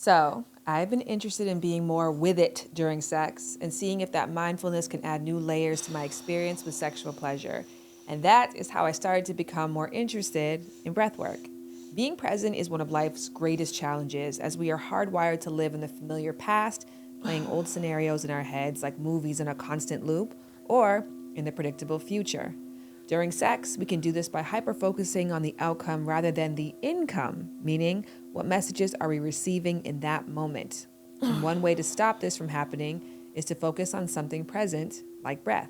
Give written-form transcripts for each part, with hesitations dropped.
So, I've been interested in being more with it during sex and seeing if that mindfulness can add new layers to my experience with sexual pleasure. And that is how I started to become more interested in breathwork. Being present is one of life's greatest challenges, as we are hardwired to live in the familiar past, playing old scenarios in our heads like movies in a constant loop, or in the predictable future. During sex, we can do this by hyper-focusing on the outcome rather than the income, meaning what messages are we receiving in that moment. And one way to stop this from happening is to focus on something present, like breath.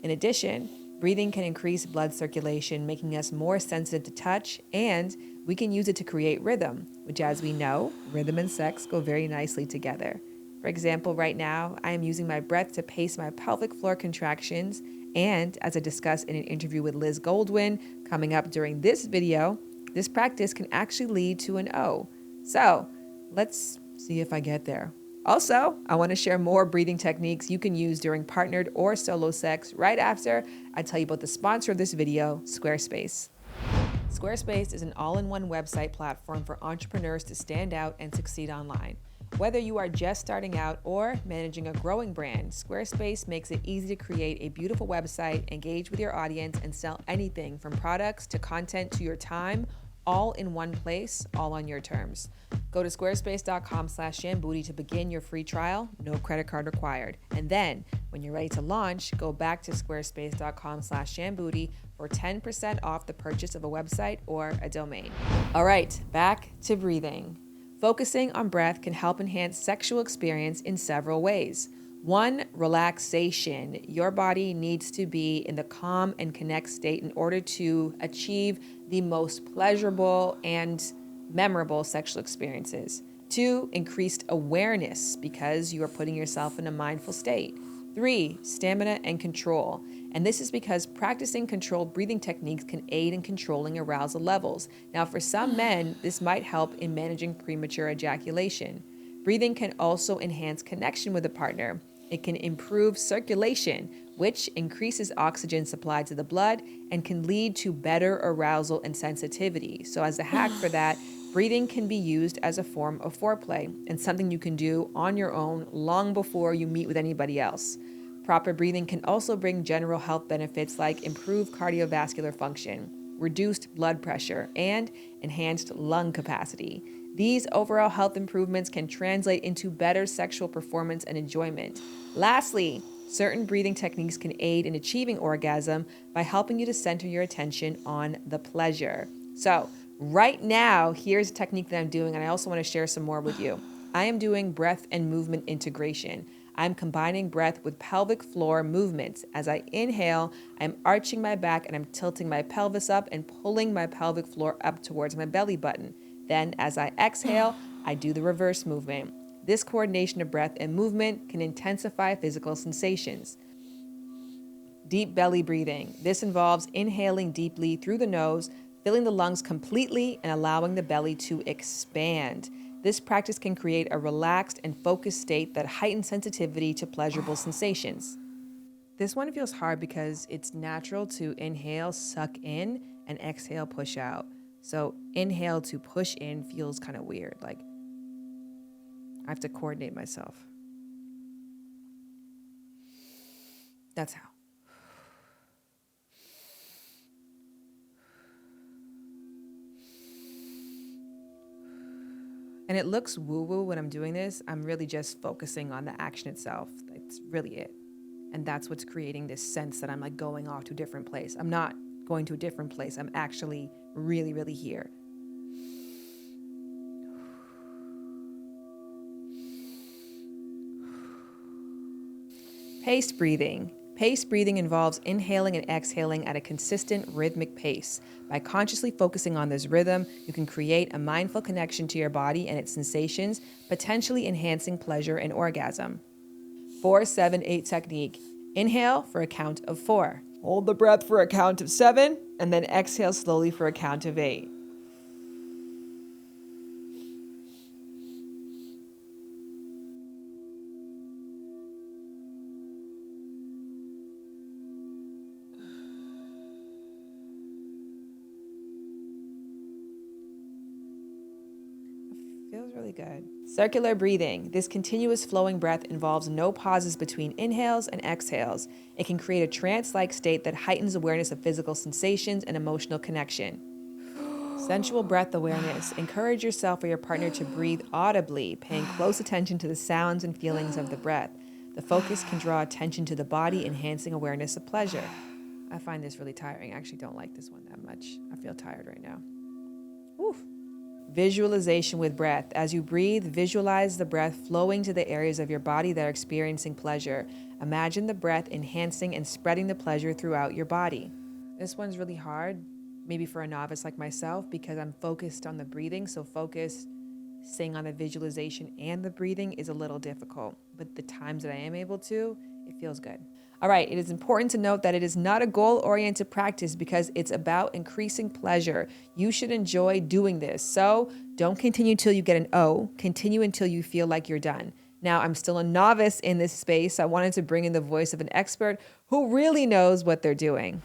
In addition, breathing can increase blood circulation, making us more sensitive to touch, and we can use it to create rhythm, which, as we know, rhythm and sex go very nicely together. For example, right now, I am using my breath to pace my pelvic floor contractions, and as I discussed in an interview with Liz Goldwyn coming up during this video, this practice can actually lead to an O. So let's see if I get there. Also, I want to share more breathing techniques you can use during partnered or solo sex right after I tell you about the sponsor of this video, Squarespace. Squarespace is an all-in-one website platform for entrepreneurs to stand out and succeed online. Whether you are just starting out or managing a growing brand, Squarespace makes it easy to create a beautiful website, engage with your audience, and sell anything from products to content to your time, all in one place, all on your terms. Go to squarespace.com/shambooty to begin your free trial, no credit card required. And then, when you're ready to launch, go back to squarespace.com/shambooty for 10% off the purchase of a website or a domain. All right, back to breathing. Focusing on breath can help enhance sexual experience in several ways. 1, relaxation. Your body needs to be in the calm and connect state in order to achieve the most pleasurable and memorable sexual experiences. 2, increased awareness because you are putting yourself in a mindful state. 3, stamina and control. And this is because practicing controlled breathing techniques can aid in controlling arousal levels. Now, for some men, this might help in managing premature ejaculation. Breathing can also enhance connection with a partner. It can improve circulation, which increases oxygen supply to the blood and can lead to better arousal and sensitivity. So as a hack for that, breathing can be used as a form of foreplay and something you can do on your own long before you meet with anybody else. Proper breathing can also bring general health benefits like improved cardiovascular function, reduced blood pressure, and enhanced lung capacity. These overall health improvements can translate into better sexual performance and enjoyment. Lastly, certain breathing techniques can aid in achieving orgasm by helping you to center your attention on the pleasure. So, right now, here's a technique that I'm doing, and I also want to share some more with you. I am doing breath and movement integration. I'm combining breath with pelvic floor movements. As I inhale, I'm arching my back and I'm tilting my pelvis up and pulling my pelvic floor up towards my belly button. Then as I exhale, I do the reverse movement. This coordination of breath and movement can intensify physical sensations. Deep belly breathing. This involves inhaling deeply through the nose, filling the lungs completely and allowing the belly to expand. This practice can create a relaxed and focused state that heightens sensitivity to pleasurable sensations. This one feels hard because it's natural to inhale, suck in, and exhale, push out. So inhale to push in feels kind of weird. Like I have to coordinate myself. That's how. And it looks woo-woo when I'm doing this. I'm really just focusing on the action itself. That's really it. And that's what's creating this sense that I'm like going off to a different place. I'm not going to a different place. I'm actually really, really here. Paced breathing. Paced breathing involves inhaling and exhaling at a consistent rhythmic pace. By consciously focusing on this rhythm, you can create a mindful connection to your body and its sensations, potentially enhancing pleasure and orgasm. 4-7-8 technique. Inhale for a count of 4. Hold the breath for a count of 7, and then exhale slowly for a count of 8. Feels really good. Circular breathing. This continuous flowing breath involves no pauses between inhales and exhales. It can create a trance-like state that heightens awareness of physical sensations and emotional connection. Sensual breath awareness. Encourage yourself or your partner to breathe audibly, paying close attention to the sounds and feelings of the breath. The focus can draw attention to the body, enhancing awareness of pleasure. I find this really tiring. I actually don't like this one that much. I feel tired right now. Oof. Visualization with breath. As you breathe, visualize the breath flowing to the areas of your body that are experiencing pleasure. Imagine the breath enhancing and spreading the pleasure throughout your body. This one's really hard, maybe for a novice like myself, because I'm focused on the breathing. So focusing on the visualization and the breathing is a little difficult. But the times that I am able to, it feels good. All right, it is important to note that it is not a goal-oriented practice because it's about increasing pleasure. You should enjoy doing this. So don't continue till you get an O. Continue until you feel like you're done. Now, I'm still a novice in this space, so I wanted to bring in the voice of an expert who really knows what they're doing.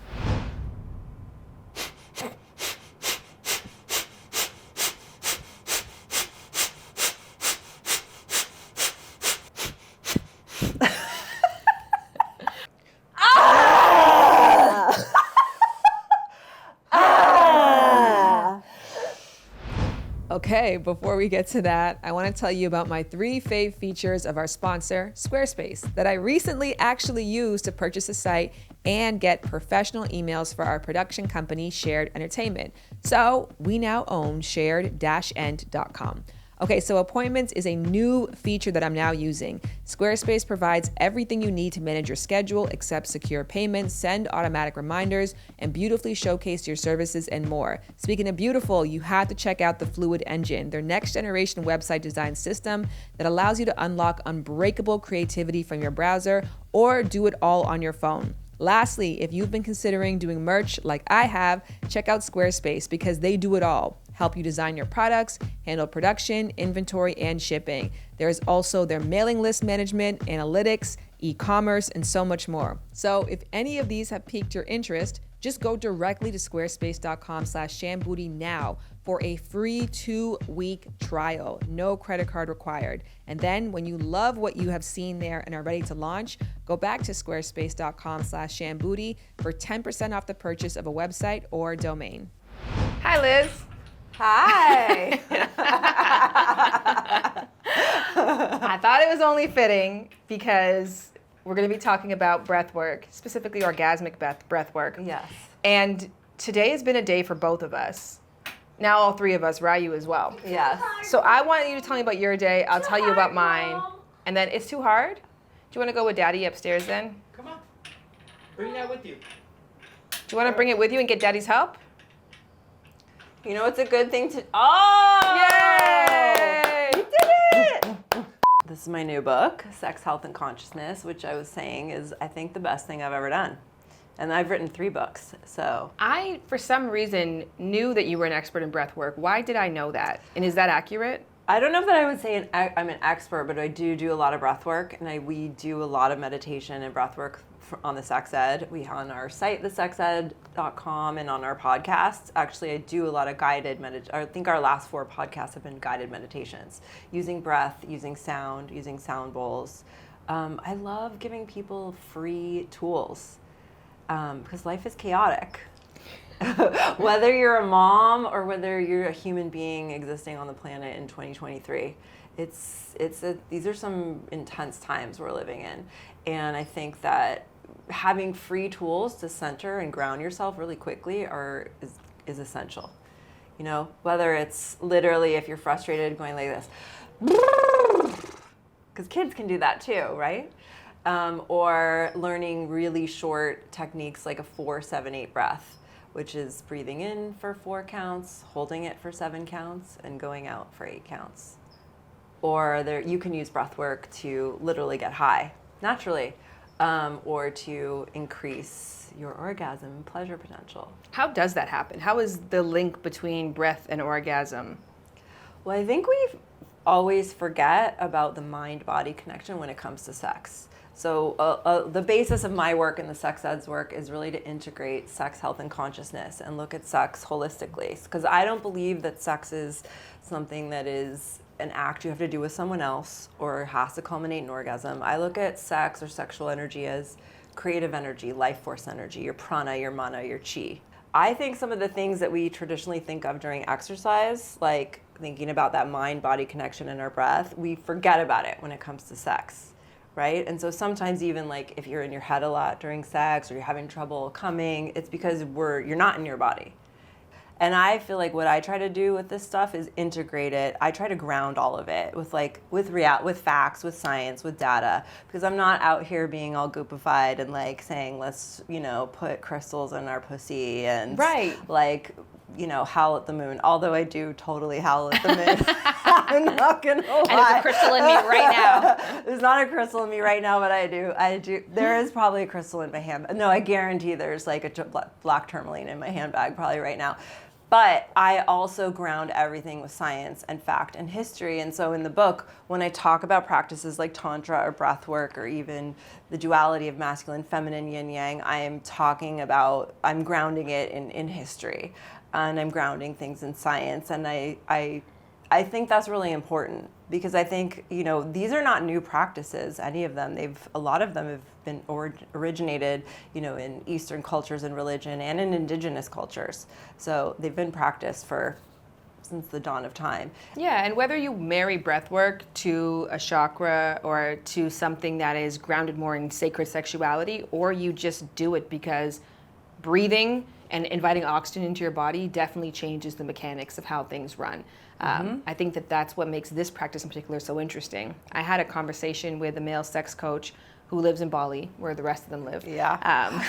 Okay, before we get to that, I want to tell you about my 3 fave features of our sponsor, Squarespace, that I recently actually used to purchase a site and get professional emails for our production company, Shared Entertainment. So we now own shared-end.com. Okay, so Appointments is a new feature that I'm now using. Squarespace provides everything you need to manage your schedule, accept secure payments, send automatic reminders, and beautifully showcase your services and more. Speaking of beautiful, you have to check out the Fluid Engine, their next generation website design system that allows you to unlock unbreakable creativity from your browser or do it all on your phone. Lastly, if you've been considering doing merch like I have, check out Squarespace because they do it all. Help you design your products, handle production, inventory, and shipping. There's also their mailing list management, analytics, e-commerce, and so much more. So if any of these have piqued your interest, just go directly to squarespace.com/shambooty now for a free 2-week trial. No credit card required. And then when you love what you have seen there and are ready to launch, go back to squarespace.com/shambooty for 10% off the purchase of a website or domain. Hi, Liz. Hi. I thought it was only fitting because we're going to be talking about breath work, specifically orgasmic breath work. Yes. And today has been a day for both of us. Now all 3 of us, Ryu as well. Yes. So I want you to tell me about your day. I'll tell you about mine. And then it's too hard? Do you want to go with Daddy upstairs then? Come on. Bring that with you. Do you want to bring it with you and get Daddy's help? You know, it's a good thing to... Oh! Yay! You did it! This is my new book, Sex, Health, and Consciousness, which I was saying is, I think, the best thing I've ever done. And I've written 3 books, so... I, for some reason, knew that you were an expert in breath work. Why did I know that? And is that accurate? I don't know that I would say I'm an expert, but I do a lot of breath work, and we do a lot of meditation and breath work on the Sex Ed. We on our site, thesexed.com, and on our podcasts. Actually, I do a lot of guided meditation. I think our last 4 podcasts have been guided meditations, using breath, using sound, using sound bowls. I love giving people free tools because life is chaotic. Whether you're a mom or whether you're a human being existing on the planet in 2023, these are some intense times we're living in, and I think that having free tools to center and ground yourself really quickly is essential. You know, whether it's literally if you're frustrated going like this, because kids can do that too, right? Or learning really short techniques like a 4-7-8 breath, which is breathing in for 4 counts, holding it for 7 counts, and going out for 8 counts. Or you can use breath work to literally get high naturally, or to increase your orgasm pleasure potential. How does that happen? How is the link between breath and orgasm? Well, I think we always forget about the mind-body connection when it comes to sex. So the basis of my work and the Sex Ed's work is really to integrate sex, health, and consciousness and look at sex holistically. Because I don't believe that sex is something that is an act you have to do with someone else or has to culminate in orgasm. I look at sex or sexual energy as creative energy, life force energy, your prana, your mana, your chi. I think some of the things that we traditionally think of during exercise, like thinking about that mind-body connection in our breath, we forget about it when it comes to sex, right? And so sometimes even like if you're in your head a lot during sex or you're having trouble coming, it's because you're not in your body. And I feel like what I try to do with this stuff is integrate it. I try to ground all of it with facts, with science, with data, because I'm not out here being all goopified and like saying, let's, put crystals in our pussy and like, howl at the moon. Although I do totally howl at the moon. I'm not gonna lie. And there's a crystal in me right now. There's not a crystal in me right now, but I do. There is probably a crystal in my handbag. No, I guarantee there's like a black tourmaline in my handbag probably right now. But I also ground everything with science and fact and history. And so in the book, when I talk about practices like Tantra or breathwork or even the duality of masculine, feminine, yin yang, I'm grounding it in history. And I'm grounding things in science. And I think that's really important because I think, these are not new practices, any of them. A lot of them have been originated, in Eastern cultures and religion and in indigenous cultures. So they've been practiced since the dawn of time. Yeah, and whether you marry breathwork to a chakra or to something that is grounded more in sacred sexuality, or you just do it because breathing and inviting oxygen into your body definitely changes the mechanics of how things run. I think that's what makes this practice in particular so interesting. I had a conversation with a male sex coach who lives in Bali, where the rest of them live. Yeah.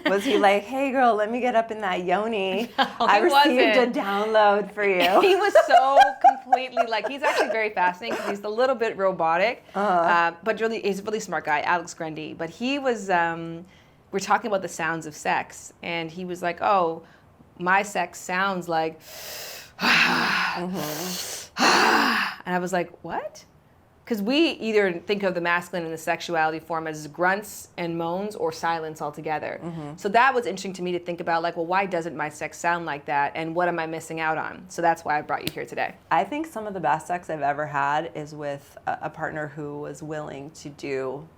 Was he like, hey girl, let me get up in that yoni. No, I received a download for you. He was so completely he's actually very fascinating because he's a little bit robotic, but really, he's a really smart guy, Alex Grundy. But he was, we're talking about the sounds of sex, and he was like, oh, my sex sounds like, and I was like, what? Because we either think of the masculine and the sexuality form as grunts and moans or silence altogether. So that was interesting to me to think about, well, why doesn't my sex sound like that? And what am I missing out on? So that's why I brought you here today. I think some of the best sex I've ever had is with a partner who was willing to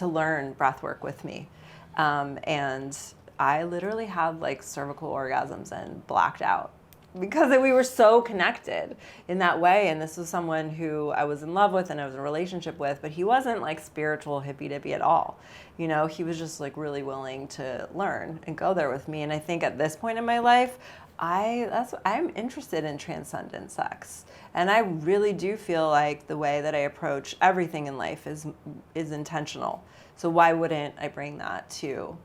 learn breath work with me. And I literally had cervical orgasms and blacked out. Because we were so connected in that way. And this was someone who I was in love with and I was in a relationship with, but he wasn't spiritual hippy-dippy at all. He was just really willing to learn and go there with me. And I think at this point in my life, I'm interested in transcendent sex. And I really do feel like the way that I approach everything in life is intentional. So why wouldn't I bring that to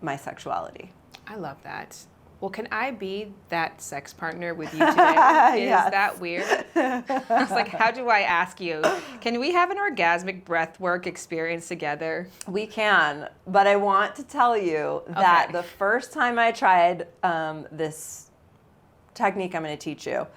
my sexuality? I love that. Well, can I be that sex partner with you today? Is Yes. that weird? I was like, how do I ask you? Can we have an orgasmic breathwork experience together? We can, but I want to tell you that the first time I tried this technique I'm going to teach you,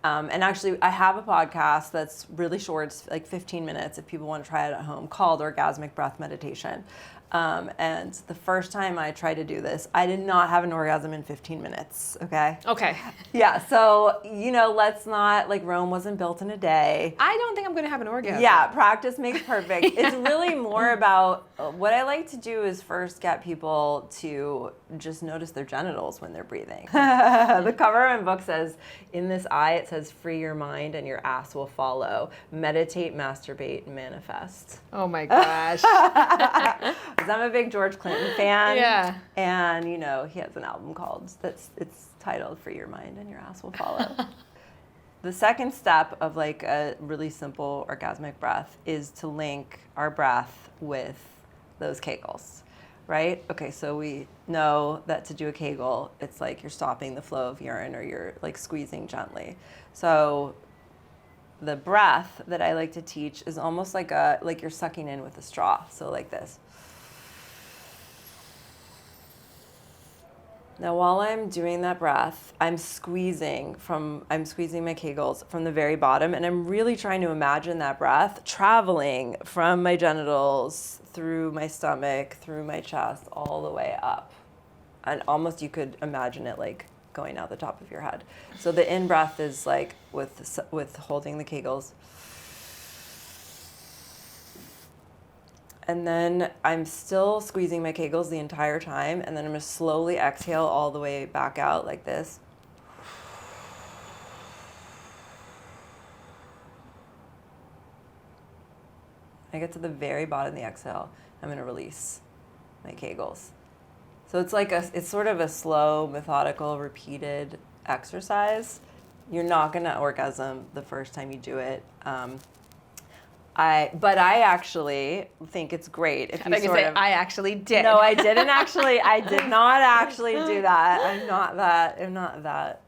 and actually I have a podcast that's really short, it's 15 minutes if people want to try it at home, called Orgasmic Breath Meditation. And the first time I tried to do this, I did not have an orgasm in 15 minutes, okay? Okay. Yeah, so, let's not, Rome wasn't built in a day. I don't think I'm going to have an orgasm. Yeah, practice makes perfect. It's really more about, what I like to do is first get people to just notice their genitals when they're breathing. The cover of my book says, in this eye, it says, free your mind and your ass will follow. Meditate, masturbate, and manifest. Oh my gosh. Because I'm a big George Clinton fan. Yeah. And, he has an album it's titled Free Your Mind and Your Ass Will Follow. The second step of a really simple orgasmic breath is to link our breath with those kegels, right? Okay, so we know that to do a kegel, it's you're stopping the flow of urine or you're squeezing gently. So the breath that I like to teach is almost like you're sucking in with a straw. So like this. Now, while I'm doing that breath, I'm squeezing my kegels from the very bottom, and I'm really trying to imagine that breath traveling from my genitals, through my stomach, through my chest, all the way up. And almost you could imagine it going out the top of your head. So the in breath is like with holding the Kegels. And then I'm still squeezing my Kegels the entire time, and then I'm going to slowly exhale all the way back out like this. I get to the very bottom of the exhale, I'm going to release my Kegels. So it's sort of a slow, methodical, repeated exercise. You're not going to orgasm the first time you do it. But I actually think it's great if you I actually did. No, I didn't actually. I did not actually do that. I'm not that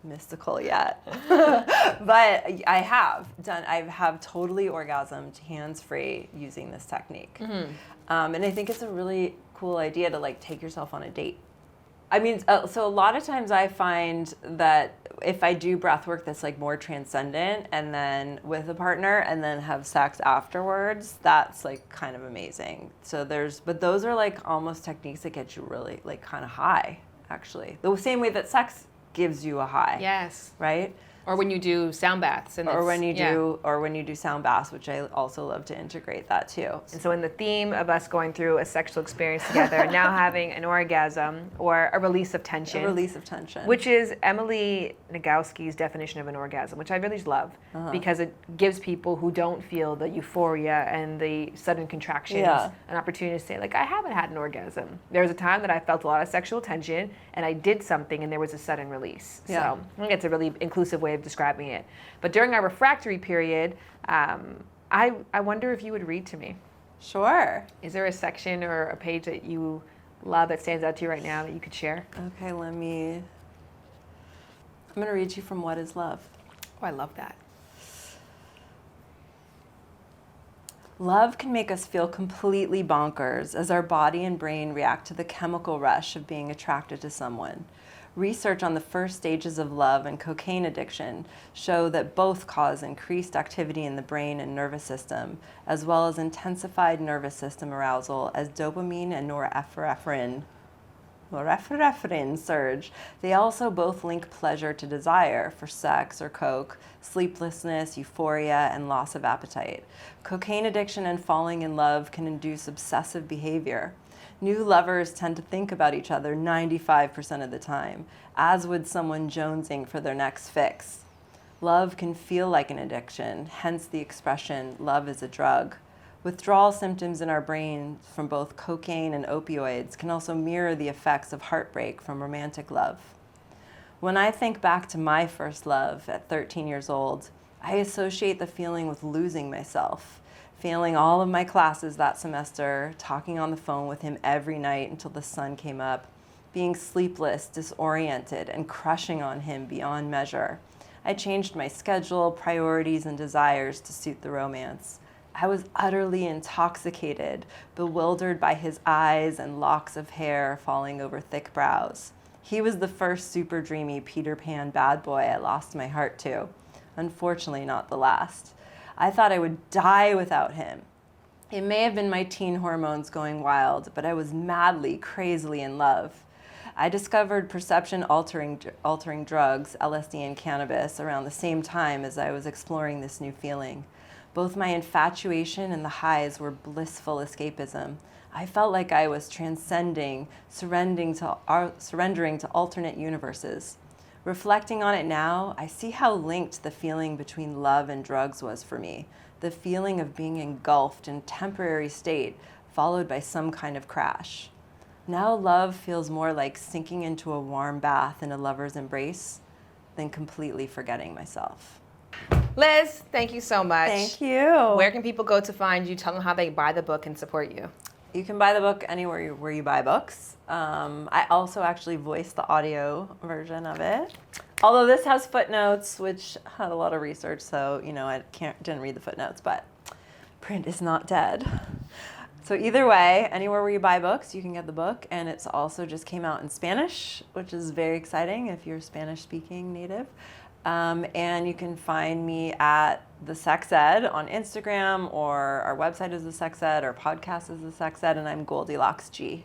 mystical yet. But I have totally orgasmed hands-free using this technique. Mm-hmm. And I think it's a really cool idea to like take yourself on a date. I mean, so a lot of times I find that if I do breath work that's like more transcendent and then with a partner and then have sex afterwards, that's like kind of amazing. But those are like almost techniques that get you really like kind of high, actually. The same way that sex gives you a high. Yes. Right? Or when you do sound baths. Or when you do sound baths, which I also love to integrate that too. And so in the theme of us going through a sexual experience together, now having an orgasm or a release of tension. A release of tension. Which is Emily Nagoski's definition of an orgasm, which I really love because it gives people who don't feel the euphoria and the sudden contractions an opportunity to say, like, I haven't had an orgasm. There was a time that I felt a lot of sexual tension and I did something and there was a sudden release. Yeah. So I think it's a really inclusive way of describing it. But during our refractory period, I wonder if you would read to me. Sure. Is there a section or a page that you love that stands out to you right now that you could share? Okay, I'm going to read to you from What is Love? Oh, I love that. Love can make us feel completely bonkers as our body and brain react to the chemical rush of being attracted to someone. Research on the first stages of love and cocaine addiction show that both cause increased activity in the brain and nervous system, as well as intensified nervous system arousal as dopamine and norepinephrine surge. They also both link pleasure to desire for sex or coke, sleeplessness, euphoria, and loss of appetite. Cocaine addiction and falling in love can induce obsessive behavior. New lovers tend to think about each other 95% of the time, as would someone jonesing for their next fix. Love can feel like an addiction, hence the expression, love is a drug. Withdrawal symptoms in our brain from both cocaine and opioids can also mirror the effects of heartbreak from romantic love. When I think back to my first love at 13 years old, I associate the feeling with losing myself. Failing all of my classes that semester, talking on the phone with him every night until the sun came up, being sleepless, disoriented, and crushing on him beyond measure. I changed my schedule, priorities, and desires to suit the romance. I was utterly intoxicated, bewildered by his eyes and locks of hair falling over thick brows. He was the first super dreamy Peter Pan bad boy I lost my heart to. Unfortunately, not the last. I thought I would die without him. It may have been my teen hormones going wild, but I was madly, crazily in love. I discovered perception-altering drugs, LSD and cannabis, around the same time as I was exploring this new feeling. Both my infatuation and the highs were blissful escapism. I felt like I was transcending, surrendering to alternate universes. Reflecting on it now, I see how linked the feeling between love and drugs was for me. The feeling of being engulfed in temporary state, followed by some kind of crash. Now love feels more like sinking into a warm bath in a lover's embrace than completely forgetting myself. Liz, thank you so much. Thank you. Where can people go to find you? Tell them how they buy the book and support you. You can buy the book anywhere where you buy books. I also actually voiced the audio version of it. Although this has footnotes, which had a lot of research, so I didn't read the footnotes, but print is not dead. So either way, anywhere where you buy books, you can get the book, and it's also just came out in Spanish, which is very exciting if you're Spanish-speaking native. And you can find me at The Sex Ed on Instagram, or our website is The Sex Ed, our podcast is The Sex Ed, and I'm Goldilocks G.